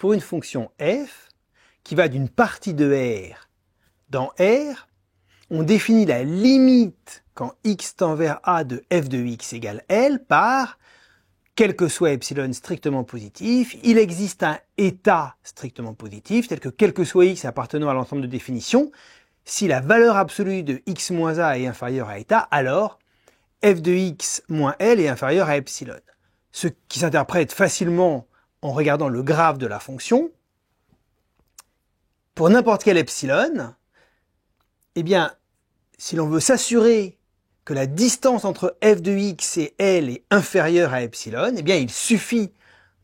pour une fonction f qui va d'une partie de R dans R, on définit la limite quand x tend vers a de f de x égale L par, quel que soit epsilon strictement positif, il existe un état strictement positif, tel que quel que soit x appartenant à l'ensemble de définition, si la valeur absolue de x moins a est inférieure à état, alors f de x moins L est inférieur à epsilon. Ce qui s'interprète facilement en regardant le graphe de la fonction. Pour n'importe quel epsilon, eh bien, si l'on veut s'assurer que la distance entre f de x et L est inférieure à epsilon, eh bien, il suffit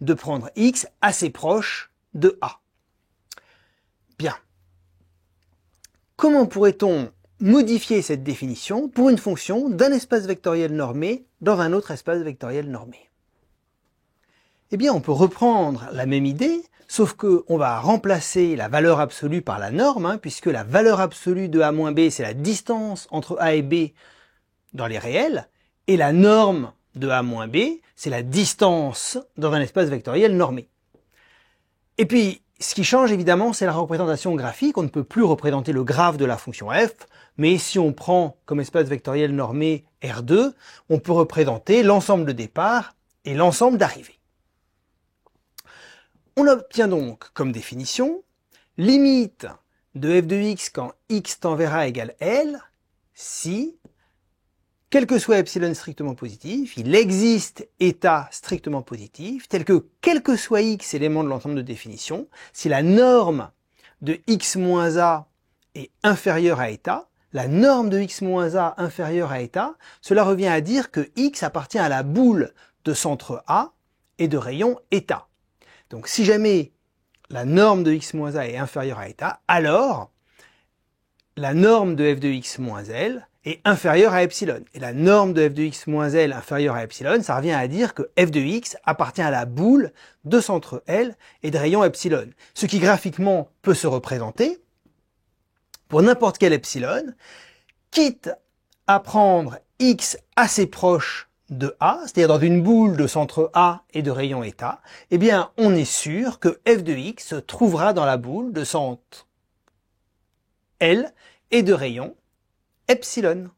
de prendre x assez proche de a. Bien. Comment pourrait-on modifier cette définition pour une fonction d'un espace vectoriel normé dans un autre espace vectoriel normé? Eh bien, on peut reprendre la même idée, sauf qu'on va remplacer la valeur absolue par la norme, puisque la valeur absolue de a moins b, c'est la distance entre a et b dans les réels, et la norme de a moins b, c'est la distance dans un espace vectoriel normé. Et puis, ce qui change évidemment, c'est la représentation graphique. On ne peut plus représenter le graphe de la fonction f, mais si on prend comme espace vectoriel normé R2, on peut représenter l'ensemble de départ et l'ensemble d'arrivée. On obtient donc comme définition limite de f de x quand x tend vers a égale L si, quel que soit epsilon strictement positif, il existe état strictement positif, tel que quel que soit x élément de l'ensemble de définition, si la norme de x moins a est inférieure à état, la norme de x moins a inférieure à état, cela revient à dire que x appartient à la boule de centre A et de rayon état. Donc si jamais la norme de x moins a est inférieure à état, alors la norme de f de x moins L est inférieure à epsilon. Et la norme de f de x moins L inférieure à epsilon, ça revient à dire que f de x appartient à la boule de centre L et de rayon epsilon. Ce qui graphiquement peut se représenter pour n'importe quel epsilon, quitte à prendre x assez proche de A, c'est-à-dire dans une boule de centre A et de rayon état, eh bien on est sûr que f de x se trouvera dans la boule de centre L et de rayon epsilon.